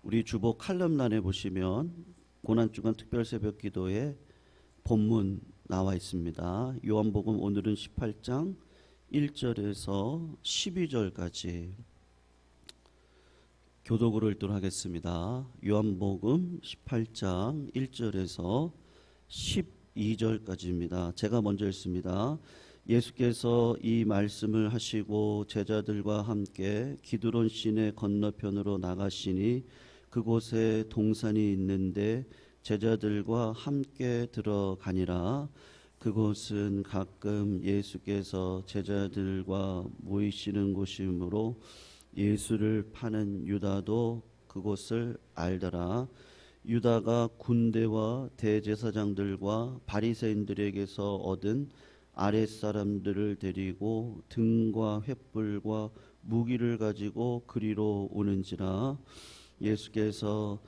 우리 주보 칼럼란에 보시면 고난주간 특별새벽 기도에 본문 나와 있습니다. 요한복음 오늘은 18장 1절에서 12절까지 교독으로 읽도록 하겠습니다. 요한복음 18장 1절에서 12절까지입니다. 제가 먼저 읽습니다. 예수께서 이 말씀을 하시고 제자들과 함께 기드론 시내 건너편으로 나가시니 그곳에 동산이 있는데 제자들과 함께 들어가니라. 그곳은 가끔 예수께서 제자들과 모이시는 곳이므로 예수를 파는 유다도 그곳을 알더라. 유다가 군대와 대제사장들과 바리새인들에게서 얻은 아랫사람들을 데리고 등과 횃불과 무기를 가지고 그리로 오는지라. 예수께서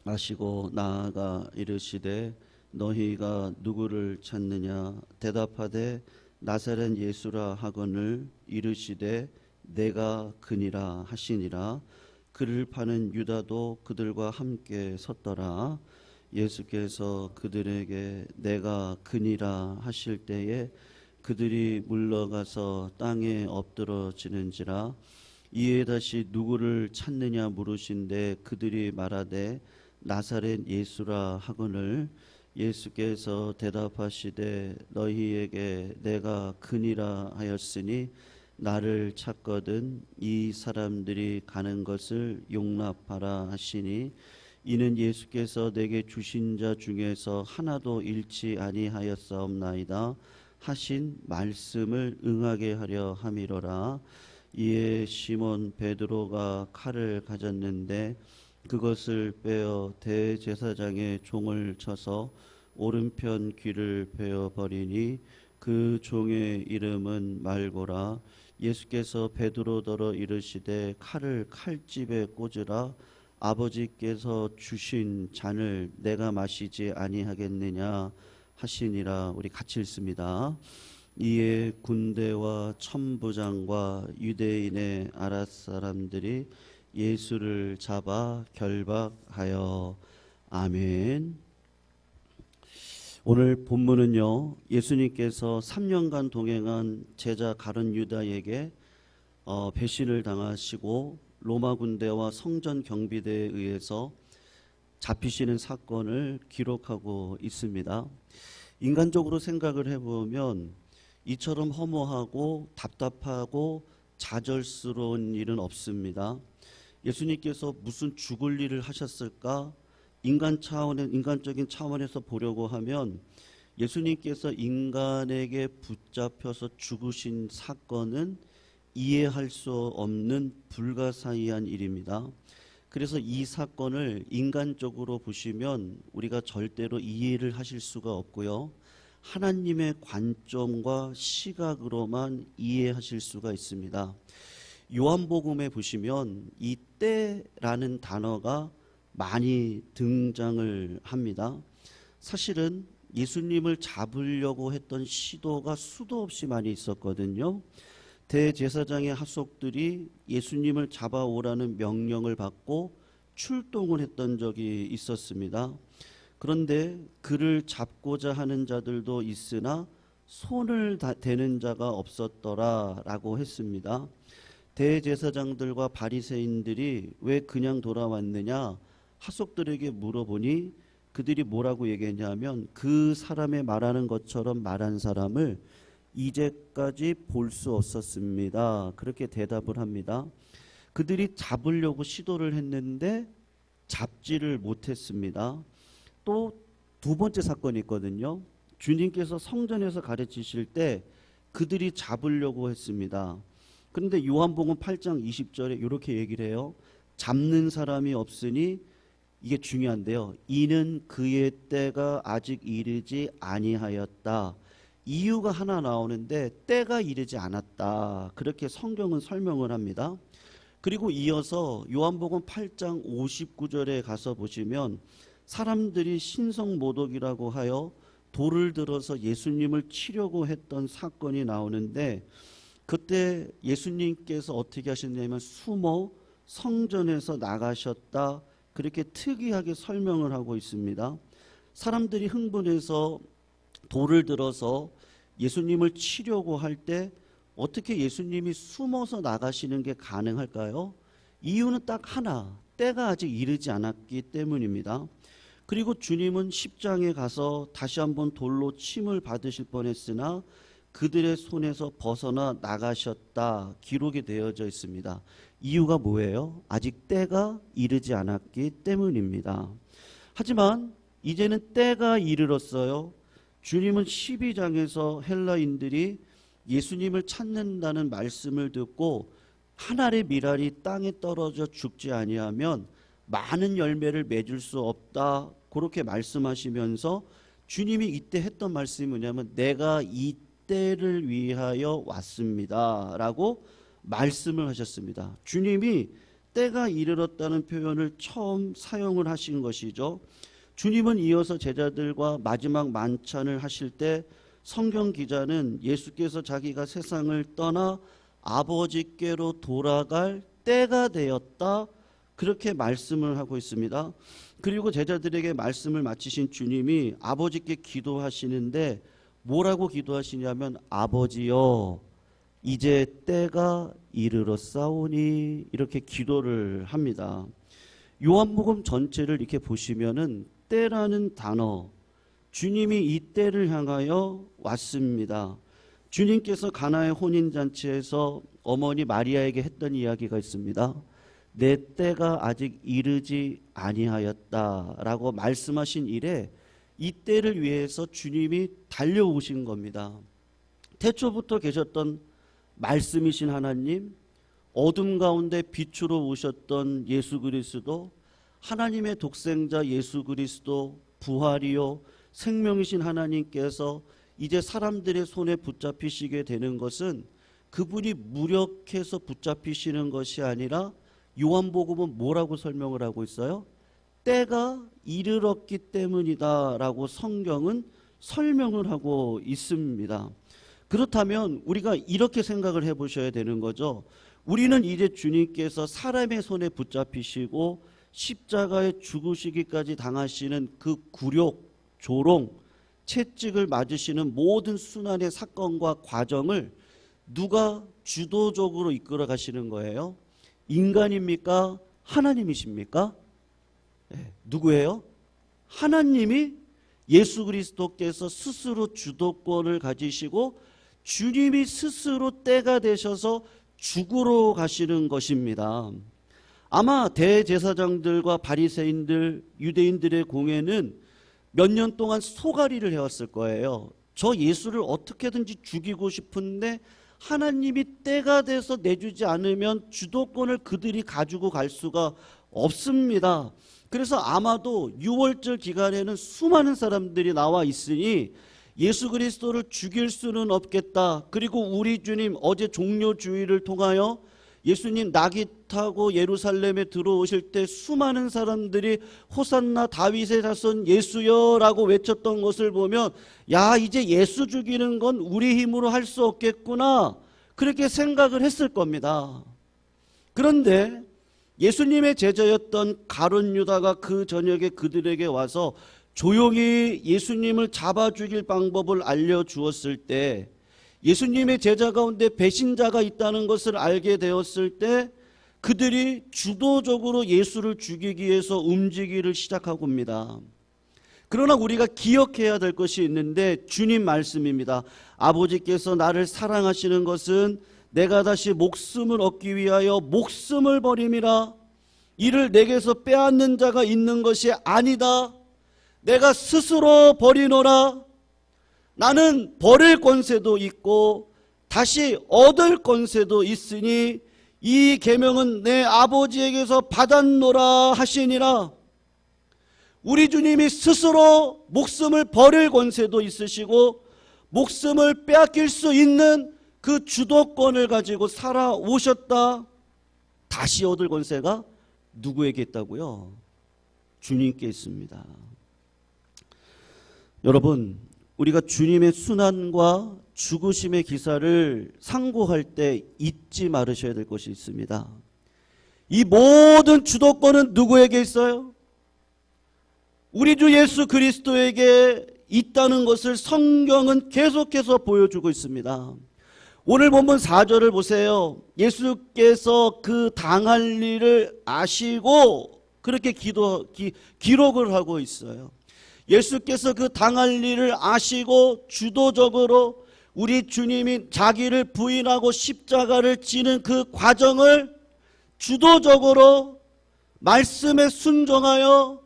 아시고 나아가 이르시되 너희가 누구를 찾느냐. 대답하되 나사렛 예수라 하거늘 이르시되 내가 그니라 하시니라. 그를 파는 유다도 그들과 함께 섰더라. 예수께서 그들에게 내가 그니라 하실 때에 그들이 물러가서 땅에 엎드러지는지라. 이에 다시 누구를 찾느냐 물으신데 그들이 말하되 나사렛 예수라 하거늘 예수께서 대답하시되 너희에게 내가 그니라 하였으니 나를 찾거든 이 사람들이 가는 것을 용납하라 하시니 이는 예수께서 내게 주신 자 중에서 하나도 잃지 아니하였사옵나이다 하신 말씀을 응하게 하려 함이로라. 이에 시몬 베드로가 칼을 가졌는데 그것을 빼어 대제사장의 종을 쳐서 오른편 귀를 베어버리니 그 종의 이름은 말고라. 예수께서 베드로더러 이르시되 칼을 칼집에 꽂으라. 아버지께서 주신 잔을 내가 마시지 아니하겠느냐 하시니라. 우리 같이 읽습니다. 이에 군대와 천부장과 유대인의 아랫사람들이 예수를 잡아 결박하여. 아멘. 오늘 본문은요, 예수님께서 3년간 동행한 제자 가룟 유다에게 배신을 당하시고 로마 군대와 성전 경비대에 의해서 잡히시는 사건을 기록하고 있습니다. 인간적으로 생각을 해보면 이처럼 허무하고 답답하고 좌절스러운 일은 없습니다. 예수님께서 무슨 죽을 일을 하셨을까? 인간적인 차원에서 보려고 하면 예수님께서 인간에게 붙잡혀서 죽으신 사건은 이해할 수 없는 불가사의한 일입니다. 그래서 이 사건을 인간적으로 보시면 우리가 절대로 이해를 하실 수가 없고요. 하나님의 관점과 시각으로만 이해하실 수가 있습니다. 요한복음에 보시면 이 때라는 단어가 많이 등장을 합니다. 사실은 예수님을 잡으려고 했던 시도가 수도 없이 많이 있었거든요. 대제사장의 하속들이 예수님을 잡아오라는 명령을 받고 출동을 했던 적이 있었습니다. 그런데 그를 잡고자 하는 자들도 있으나 손을 대는 자가 없었더라라고 했습니다. 대제사장들과 바리새인들이 왜 그냥 돌아왔느냐 하속들에게 물어보니 그들이 뭐라고 얘기했냐면 그 사람의 말하는 것처럼 말한 사람을 이제까지 볼 수 없었습니다. 그렇게 대답을 합니다. 그들이 잡으려고 시도를 했는데 잡지를 못했습니다. 또 두 번째 사건이 있거든요. 주님께서 성전에서 가르치실 때 그들이 잡으려고 했습니다. 그런데 요한복음 8장 20절에 이렇게 얘기를 해요. 잡는 사람이 없으니, 이게 중요한데요, 이는 그의 때가 아직 이르지 아니하였다. 이유가 하나 나오는데 때가 이르지 않았다. 그렇게 성경은 설명을 합니다. 그리고 이어서 요한복음 8장 59절에 가서 보시면 사람들이 신성모독이라고 하여 돌을 들어서 예수님을 치려고 했던 사건이 나오는데 그때 예수님께서 어떻게 하셨냐면 숨어 성전에서 나가셨다. 그렇게 특이하게 설명을 하고 있습니다. 사람들이 흥분해서 돌을 들어서 예수님을 치려고 할 때 어떻게 예수님이 숨어서 나가시는 게 가능할까요? 이유는 딱 하나, 때가 아직 이르지 않았기 때문입니다. 그리고 주님은 십장에 가서 다시 한번 돌로 침을 받으실 뻔했으나 그들의 손에서 벗어나 나가셨다. 기록이 되어져 있습니다. 이유가 뭐예요? 아직 때가 이르지 않았기 때문입니다. 하지만 이제는 때가 이르렀어요. 주님은 12장에서 헬라인들이 예수님을 찾는다는 말씀을 듣고 한 알의 밀알이 땅에 떨어져 죽지 아니하면 많은 열매를 맺을 수 없다. 그렇게 말씀하시면서 주님이 이때 했던 말씀이 뭐냐면 내가 이 때를 위하여 왔습니다 라고 말씀을 하셨습니다. 주님이 때가 이르렀다는 표현을 처음 사용을 하신 것이죠. 주님은 이어서 제자들과 마지막 만찬을 하실 때 성경 기자는 예수께서 자기가 세상을 떠나 아버지께로 돌아갈 때가 되었다 그렇게 말씀을 하고 있습니다. 그리고 제자들에게 말씀을 마치신 주님이 아버지께 기도하시는데 뭐라고 기도하시냐면 아버지여 이제 때가 이르렀사오니 이렇게 기도를 합니다. 요한복음 전체를 이렇게 보시면은 때라는 단어 주님이 이 때를 향하여 왔습니다. 주님께서 가나의 혼인잔치에서 어머니 마리아에게 했던 이야기가 있습니다. 내 때가 아직 이르지 아니하였다라고 말씀하신 이래 이 때를 위해서 주님이 달려오신 겁니다. 태초부터 계셨던 말씀이신 하나님, 어둠 가운데 빛으로 오셨던 예수 그리스도, 하나님의 독생자 예수 그리스도, 부활이요 생명이신 하나님께서 이제 사람들의 손에 붙잡히시게 되는 것은 그분이 무력해서 붙잡히시는 것이 아니라 요한복음은 뭐라고 설명을 하고 있어요? 때가 이르렀기 때문이다 라고 성경은 설명을 하고 있습니다. 그렇다면 우리가 이렇게 생각을 해보셔야 되는 거죠. 우리는 이제 주님께서 사람의 손에 붙잡히시고 십자가에 죽으시기까지 당하시는 그 굴욕, 조롱, 채찍을 맞으시는 모든 순환의 사건과 과정을 누가 주도적으로 이끌어 가시는 거예요? 인간입니까? 하나님이십니까? 네, 누구예요? 하나님이 예수 그리스도께서 스스로 주도권을 가지시고 주님이 스스로 때가 되셔서 죽으러 가시는 것입니다. 아마 대제사장들과 바리새인들, 유대인들의 공회는 몇 년 동안 소가리를 해왔을 거예요. 저 예수를 어떻게든지 죽이고 싶은데 하나님이 때가 돼서 내주지 않으면 주도권을 그들이 가지고 갈 수가 없습니다. 그래서 아마도 6월절 기간에는 수많은 사람들이 나와 있으니 예수 그리스도를 죽일 수는 없겠다. 그리고 우리 주님 어제 종료주의를 통하여 예수님 낙이 타고 예루살렘에 들어오실 때 수많은 사람들이 호산나 다윗의 자손 예수여 라고 외쳤던 것을 보면 야 이제 예수 죽이는 건 우리 힘으로 할 수 없겠구나 그렇게 생각을 했을 겁니다. 그런데 예수님의 제자였던 가룟 유다가 그 저녁에 그들에게 와서 조용히 예수님을 잡아 죽일 방법을 알려주었을 때 예수님의 제자 가운데 배신자가 있다는 것을 알게 되었을 때 그들이 주도적으로 예수를 죽이기 위해서 움직이기를 시작하고 옵니다. 그러나 우리가 기억해야 될 것이 있는데 주님 말씀입니다. 아버지께서 나를 사랑하시는 것은 내가 다시 목숨을 얻기 위하여 목숨을 버림이라. 이를 내게서 빼앗는 자가 있는 것이 아니다. 내가 스스로 버리노라. 나는 버릴 권세도 있고 다시 얻을 권세도 있으니 이 계명은 내 아버지에게서 받았노라 하시니라. 우리 주님이 스스로 목숨을 버릴 권세도 있으시고 목숨을 빼앗길 수 있는 그 주도권을 가지고 살아오셨다. 다시 얻을 권세가 누구에게 있다고요? 주님께 있습니다. 여러분, 우리가 주님의 순환과 죽으심의 기사를 상고할 때 잊지 말으셔야 될 것이 있습니다. 이 모든 주도권은 누구에게 있어요? 우리 주 예수 그리스도에게 있다는 것을 성경은 계속해서 보여주고 있습니다. 오늘 본문 4절을 보세요. 예수께서 그 당할 일을 아시고 그렇게 기록을 하고 있어요. 예수께서 그 당할 일을 아시고 주도적으로 우리 주님이 자기를 부인하고 십자가를 지는 그 과정을 주도적으로 말씀에 순종하여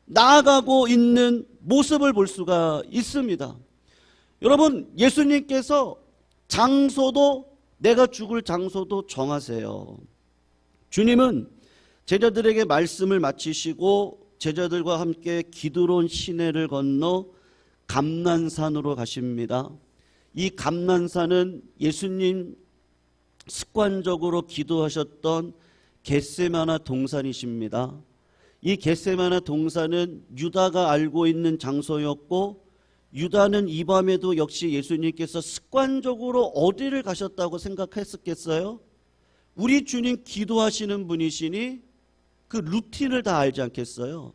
나아가고 있는 모습을 볼 수가 있습니다. 여러분, 예수님께서 장소도, 내가 죽을 장소도 정하세요. 주님은 제자들에게 말씀을 마치시고 제자들과 함께 기드론 시내를 건너 감난산으로 가십니다. 이 감난산은 예수님 습관적으로 기도하셨던 겟세마나 동산이십니다. 이 겟세마나 동산은 유다가 알고 있는 장소였고, 유다는 이 밤에도 역시 예수님께서 습관적으로 어디를 가셨다고 생각했었겠어요? 우리 주님 기도하시는 분이시니 그 루틴을 다 알지 않겠어요?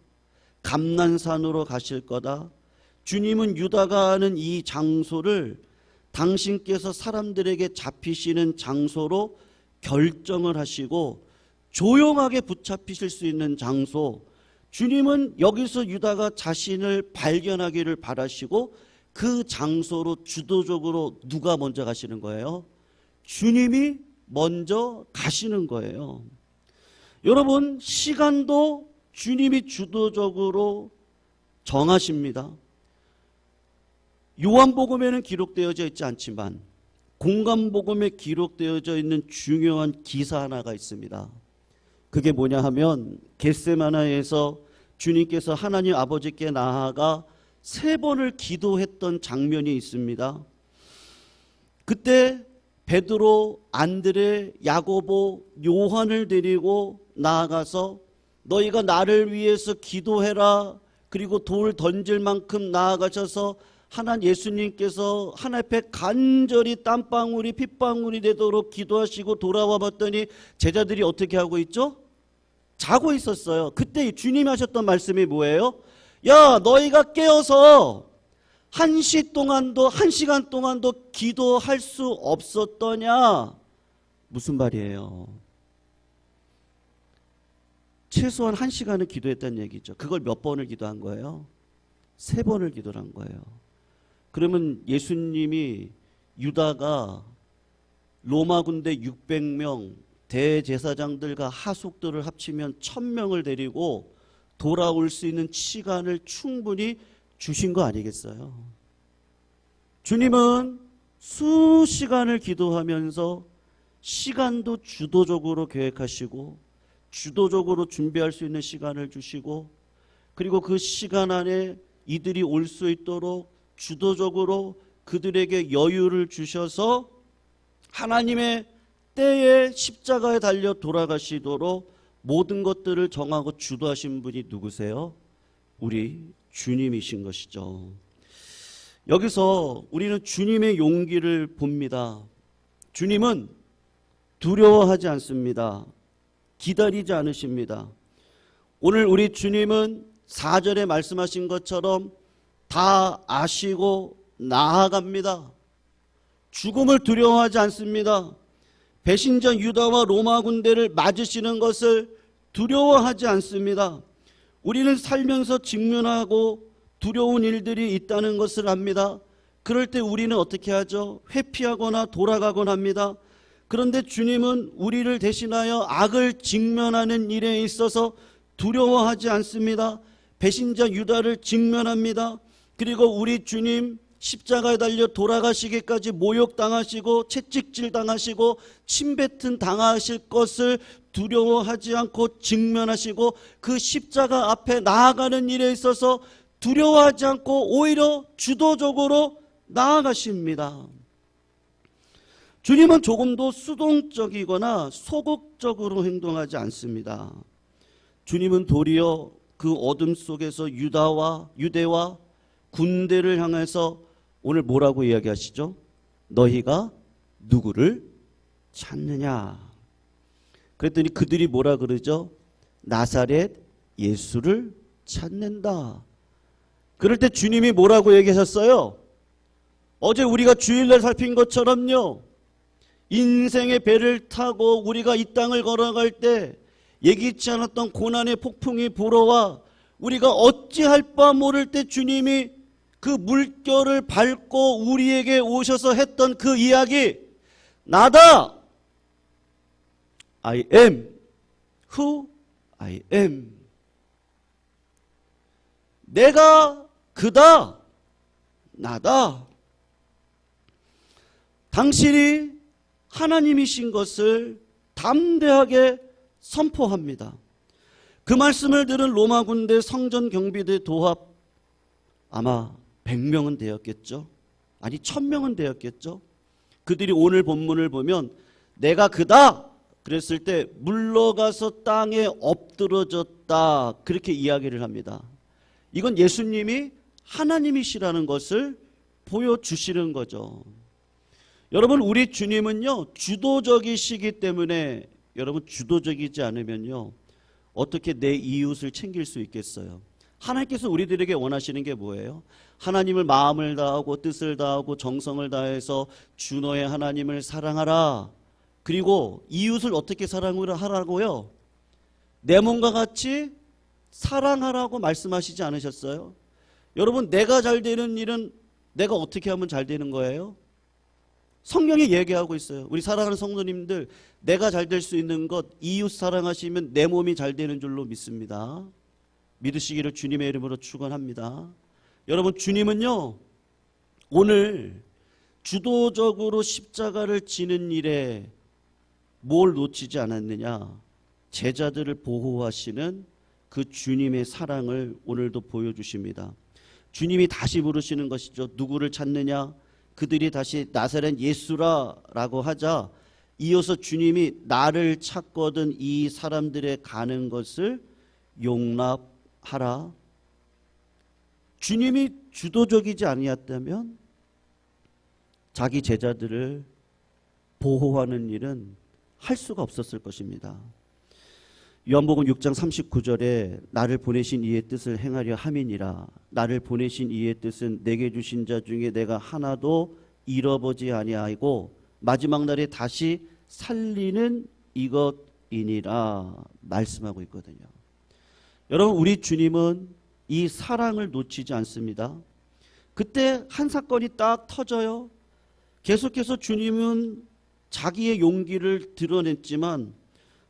감난산으로 가실 거다. 주님은 유다가 아는 이 장소를 당신께서 사람들에게 잡히시는 장소로 결정을 하시고 조용하게 붙잡히실 수 있는 장소, 주님은 여기서 유다가 자신을 발견하기를 바라시고 그 장소로 주도적으로 누가 먼저 가시는 거예요? 주님이 먼저 가시는 거예요. 여러분, 시간도 주님이 주도적으로 정하십니다. 요한복음에는 기록되어져 있지 않지만 공관복음에 기록되어져 있는 중요한 기사 하나가 있습니다. 그게 뭐냐 하면 겟세마나에서 주님께서 하나님 아버지께 나아가 3번을 기도했던 장면이 있습니다. 그때 베드로, 안드레, 야고보, 요한을 데리고 나아가서 너희가 나를 위해서 기도해라. 그리고 돌 던질 만큼 나아가셔서 하나님 예수님께서 하나님 앞에 간절히 땀방울이 핏방울이 되도록 기도하시고 돌아와 봤더니 제자들이 어떻게 하고 있죠? 자고 있었어요. 그때 주님이 하셨던 말씀이 뭐예요? 야, 너희가 깨어서 1시간 동안도 기도할 수 없었더냐? 무슨 말이에요? 최소한 1시간은 기도했다는 얘기죠. 그걸 몇 번을 기도한 거예요? 3번을 기도한 거예요. 그러면 예수님이 유다가 로마 군대 600명 대제사장들과 하속들을 합치면 1000명을 데리고 돌아올 수 있는 시간을 충분히 주신 거 아니겠어요? 주님은 수시간을 기도하면서 시간도 주도적으로 계획하시고 주도적으로 준비할 수 있는 시간을 주시고, 그리고 그 시간 안에 이들이 올 수 있도록 주도적으로 그들에게 여유를 주셔서 하나님의 때에 십자가에 달려 돌아가시도록 모든 것들을 정하고 주도하신 분이 누구세요? 우리 주님이신 것이죠. 여기서 우리는 주님의 용기를 봅니다. 주님은 두려워하지 않습니다. 기다리지 않으십니다. 오늘 우리 주님은 4절에 말씀하신 것처럼 다 아시고 나아갑니다. 죽음을 두려워하지 않습니다. 배신자 유다와 로마 군대를 맞으시는 것을 두려워하지 않습니다. 우리는 살면서 직면하고 두려운 일들이 있다는 것을 압니다. 그럴 때 우리는 어떻게 하죠? 회피하거나 돌아가곤 합니다. 그런데 주님은 우리를 대신하여 악을 직면하는 일에 있어서 두려워하지 않습니다. 배신자 유다를 직면합니다. 그리고 우리 주님 십자가에 달려 돌아가시기까지 모욕당하시고 채찍질 당하시고 침뱉음 당하실 것을 두려워하지 않고 직면하시고 그 십자가 앞에 나아가는 일에 있어서 두려워하지 않고 오히려 주도적으로 나아가십니다. 주님은 조금도 수동적이거나 소극적으로 행동하지 않습니다. 주님은 도리어 그 어둠 속에서 유대와 군대를 향해서 오늘 뭐라고 이야기하시죠? 너희가 누구를 찾느냐? 그랬더니 그들이 뭐라 그러죠? 나사렛 예수를 찾는다. 그럴 때 주님이 뭐라고 얘기하셨어요? 어제 우리가 주일날 살핀 것처럼요. 인생의 배를 타고 우리가 이 땅을 걸어갈 때 예기치 않았던 고난의 폭풍이 불어와 우리가 어찌할 바 모를 때 주님이 그 물결을 밟고 우리에게 오셔서 했던 그 이야기, 나다. I am who I am. 내가 그다. 나다. 당신이 하나님이신 것을 담대하게 선포합니다. 그 말씀을 들은 로마 군대 성전 경비대 도합 아마 100명은 되었겠죠. 아니 1000명은 되었겠죠. 그들이 오늘 본문을 보면 내가 그다 그랬을 때 물러가서 땅에 엎드러졌다 그렇게 이야기를 합니다. 이건 예수님이 하나님이시라는 것을 보여주시는 거죠. 여러분, 우리 주님은요 주도적이시기 때문에, 여러분 주도적이지 않으면요 어떻게 내 이웃을 챙길 수 있겠어요? 하나님께서 우리들에게 원하시는 게 뭐예요? 하나님을 마음을 다하고 뜻을 다하고 정성을 다해서 주 너의 하나님을 사랑하라. 그리고 이웃을 어떻게 사랑을 하라고요? 내 몸과 같이 사랑하라고 말씀하시지 않으셨어요? 여러분, 내가 잘 되는 일은 내가 어떻게 하면 잘 되는 거예요? 성경이 얘기하고 있어요. 우리 사랑하는 성도님들, 내가 잘 될 수 있는 것, 이웃 사랑하시면 내 몸이 잘 되는 줄로 믿습니다. 믿으시기를 주님의 이름으로 축원합니다. 여러분, 주님은요 오늘 주도적으로 십자가를 지는 일에 뭘 놓치지 않았느냐? 제자들을 보호하시는 그 주님의 사랑을 오늘도 보여주십니다. 주님이 다시 부르시는 것이죠. 누구를 찾느냐? 그들이 다시 나사렛 예수라라고 하자 이어서 주님이 나를 찾거든 이 사람들의 가는 것을 용납하라. 주님이 주도적이지 아니었다면 자기 제자들을 보호하는 일은 할 수가 없었을 것입니다. 요한복음 6장 39절에 나를 보내신 이의 뜻을 행하려 함이니라. 나를 보내신 이의 뜻은 내게 주신 자 중에 내가 하나도 잃어보지 아니하고 마지막 날에 다시 살리는 이것이니라 말씀하고 있거든요. 여러분, 우리 주님은 이 사랑을 놓치지 않습니다. 그때 한 사건이 딱 터져요. 계속해서 주님은 자기의 용기를 드러냈지만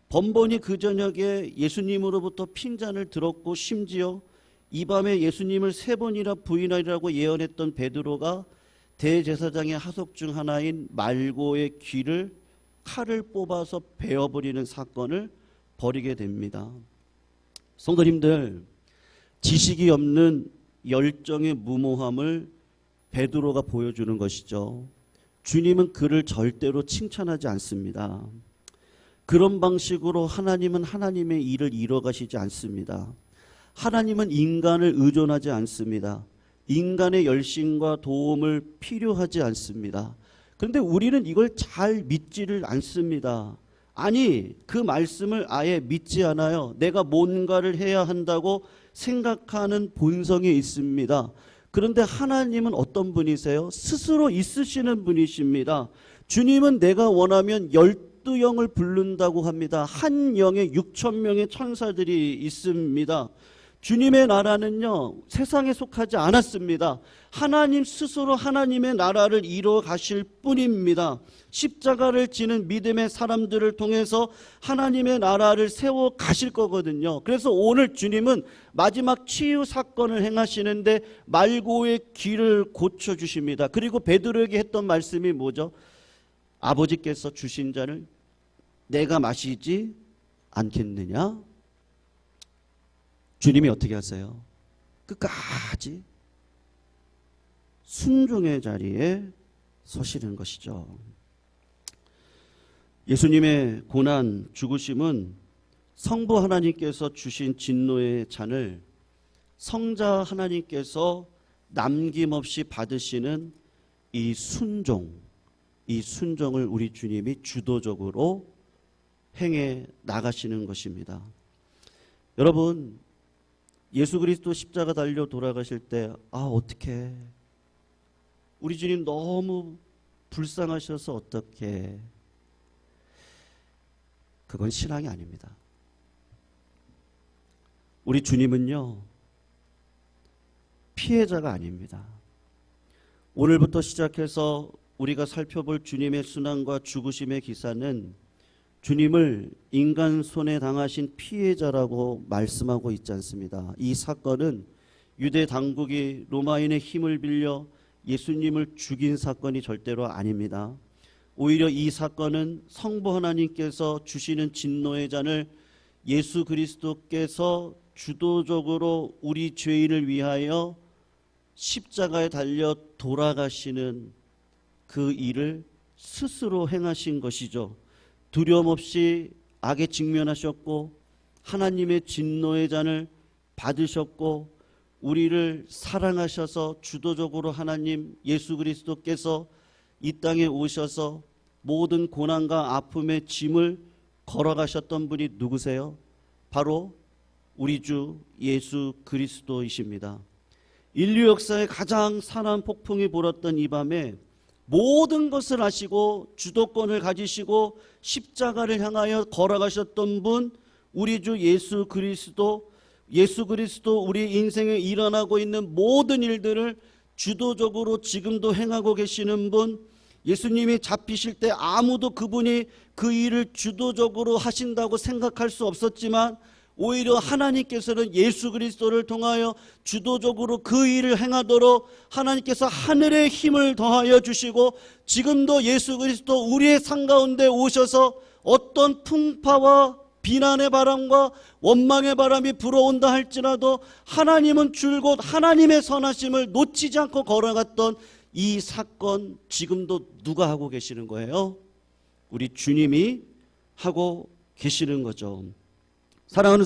번번이 그 저녁에 예수님으로부터 핀잔을 들었고 심지어 이 밤에 예수님을 3번이나 부인하리라고 예언했던 베드로가 대제사장의 하속 중 하나인 말고의 귀를 칼을 뽑아서 베어버리는 사건을 벌이게 됩니다. 성도님들, 지식이 없는 열정의 무모함을 베드로가 보여주는 것이죠. 주님은 그를 절대로 칭찬하지 않습니다. 그런 방식으로 하나님은 하나님의 일을 이뤄가시지 않습니다. 하나님은 인간을 의존하지 않습니다. 인간의 열심과 도움을 필요하지 않습니다. 그런데 우리는 이걸 잘 믿지를 않습니다. 아니, 그 말씀을 아예 믿지 않아요. 내가 뭔가를 해야 한다고 생각하는 본성이 있습니다. 그런데 하나님은 어떤 분이세요? 스스로 있으시는 분이십니다. 주님은 내가 원하면 12영을 부른다고 합니다. 한 영에 6,000명의 천사들이 있습니다. 주님의 나라는요 세상에 속하지 않았습니다. 하나님 스스로 하나님의 나라를 이루어 가실 뿐입니다. 십자가를 지는 믿음의 사람들을 통해서 하나님의 나라를 세워 가실 거거든요. 그래서 오늘 주님은 마지막 치유 사건을 행하시는데 말고의 귀를 고쳐주십니다. 그리고 베드로에게 했던 말씀이 뭐죠? 아버지께서 주신 잔을 내가 마시지 않겠느냐? 주님이 어떻게 하세요? 끝까지 순종의 자리에 서시는 것이죠. 예수님의 고난, 죽으심은 성부 하나님께서 주신 진노의 잔을 성자 하나님께서 남김없이 받으시는 이 순종을 우리 주님이 주도적으로 행해 나가시는 것입니다. 여러분, 예수 그리스도 십자가 달려 돌아가실 때 어떡해, 우리 주님 너무 불쌍하셔서 어떡해, 그건 신앙이 아닙니다. 우리 주님은요, 피해자가 아닙니다. 오늘부터 시작해서 우리가 살펴볼 주님의 순환과 죽으심의 기사는 주님을 인간 손에 당하신 피해자라고 말씀하고 있지 않습니다. 이 사건은 유대 당국이 로마인의 힘을 빌려 예수님을 죽인 사건이 절대로 아닙니다. 오히려 이 사건은 성부 하나님께서 주시는 진노의 잔을 예수 그리스도께서 주도적으로 우리 죄인을 위하여 십자가에 달려 돌아가시는 그 일을 스스로 행하신 것이죠. 두려움 없이 악에 직면하셨고 하나님의 진노의 잔을 받으셨고 우리를 사랑하셔서 주도적으로 하나님 예수 그리스도께서 이 땅에 오셔서 모든 고난과 아픔의 짐을 걸어가셨던 분이 누구세요? 바로 우리 주 예수 그리스도이십니다. 인류 역사의 가장 산한 폭풍이 불었던 이 밤에 모든 것을 아시고 주도권을 가지시고 십자가를 향하여 걸어가셨던 분, 우리 주 예수 그리스도 우리 인생에 일어나고 있는 모든 일들을 주도적으로 지금도 행하고 계시는 분, 예수님이 잡히실 때 아무도 그분이 그 일을 주도적으로 하신다고 생각할 수 없었지만 오히려 하나님께서는 예수 그리스도를 통하여 주도적으로 그 일을 행하도록 하나님께서 하늘의 힘을 더하여 주시고 지금도 예수 그리스도 우리의 삶 가운데 오셔서 어떤 풍파와 비난의 바람과 원망의 바람이 불어온다 할지라도 하나님은 줄곧 하나님의 선하심을 놓치지 않고 걸어갔던 이 사건, 지금도 누가 하고 계시는 거예요? 우리 주님이 하고 계시는 거죠. 사랑하는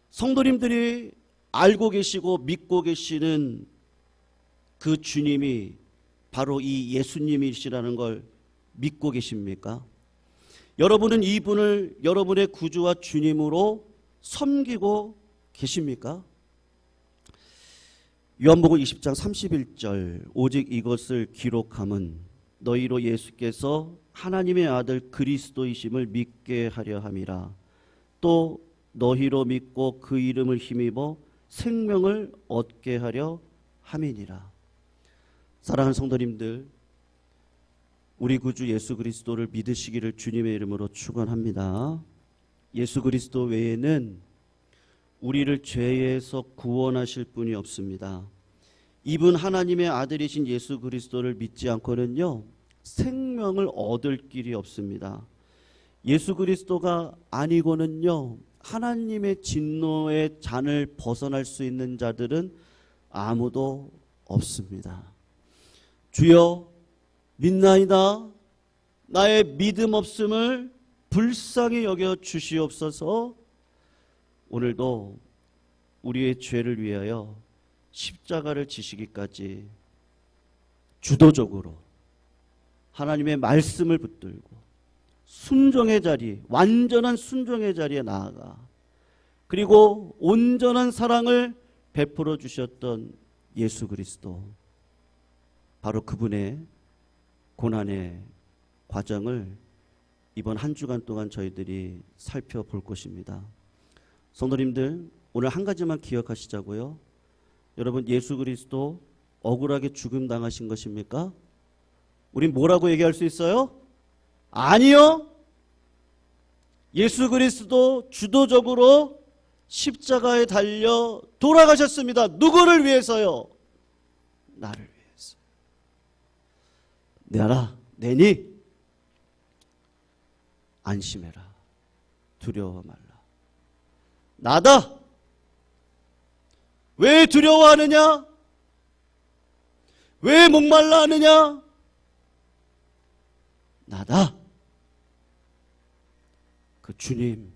성도님들이 알고 계시고 믿고 계시는 그 주님이 바로 이 예수님이시라는 걸 믿고 계십니까? 여러분은 이분을 여러분의 구주와 주님으로 섬기고 계십니까? 요한복음 20장 31절, 오직 이것을 기록함은 너희로 예수께서 하나님의 아들 그리스도이심을 믿게 하려 함이라. 또 너희로 믿고 그 이름을 힘입어 생명을 얻게 하려 함이니라. 사랑하는 성도님들, 우리 구주 예수 그리스도를 믿으시기를 주님의 이름으로 축원합니다. 예수 그리스도 외에는 우리를 죄에서 구원하실 분이 없습니다. 이분 하나님의 아들이신 예수 그리스도를 믿지 않고는요, 생명을 얻을 길이 없습니다. 예수 그리스도가 아니고는요, 하나님의 진노의 잔을 벗어날 수 있는 자들은 아무도 없습니다. 주여 믿나이다. 나의 믿음 없음을 불쌍히 여겨 주시옵소서. 오늘도 우리의 죄를 위하여 십자가를 지시기까지 주도적으로 하나님의 말씀을 붙들고 순종의 자리, 완전한 순종의 자리에 나아가 그리고 온전한 사랑을 베풀어 주셨던 예수 그리스도, 바로 그분의 고난의 과정을 이번 한 주간 동안 저희들이 살펴볼 것입니다. 성도님들, 오늘 한 가지만 기억하시자고요. 여러분, 예수 그리스도 억울하게 죽음 당하신 것입니까? 우린 뭐라고 얘기할 수 있어요? 아니요. 예수 그리스도 주도적으로 십자가에 달려 돌아가셨습니다. 누구를 위해서요? 나를 위해서. 내라, 내니 안심해라. 두려워 말라. 나다. 왜 두려워하느냐? 왜 목말라 하느냐? 나다. 그 주님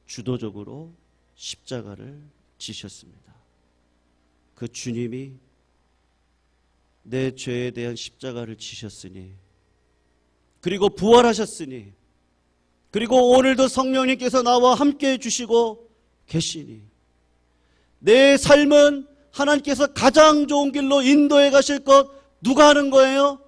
주도적으로 십자가를 지셨습니다. 그 주님이 내 죄에 대한 십자가를 지셨으니 그리고 부활하셨으니, 그리고 오늘도 성령님께서 나와 함께 해주시고 계시니, 내 삶은 하나님께서 가장 좋은 길로 인도해 가실 것 누가 하는 거예요?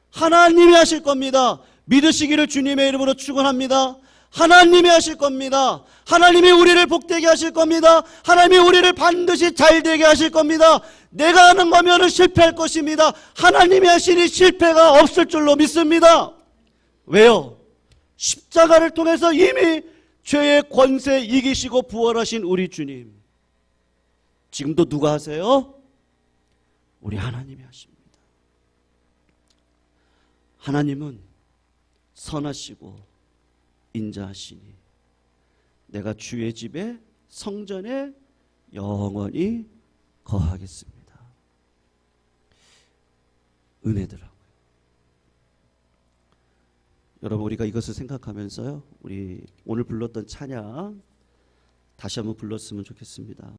하나님이 하실 겁니다. 믿으시기를 주님의 이름으로 축원합니다. 하나님이 하실 겁니다. 하나님이 우리를 복되게 하실 겁니다. 하나님이 우리를 반드시 잘되게 하실 겁니다. 내가 하는 거면은 실패할 것입니다. 하나님이 하시니 실패가 없을 줄로 믿습니다. 왜요? 십자가를 통해서 이미 죄의 권세 이기시고 부활하신 우리 주님, 지금도 누가 하세요? 우리 하나님이 하십니다. 하나님은 선하시고 인자하시니 내가 주의 집에 성전에 영원히 거하겠습니다. 은혜더라고요. 여러분, 우리가 이것을 생각하면서요, 우리 오늘 불렀던 찬양 다시 한번 불렀으면 좋겠습니다.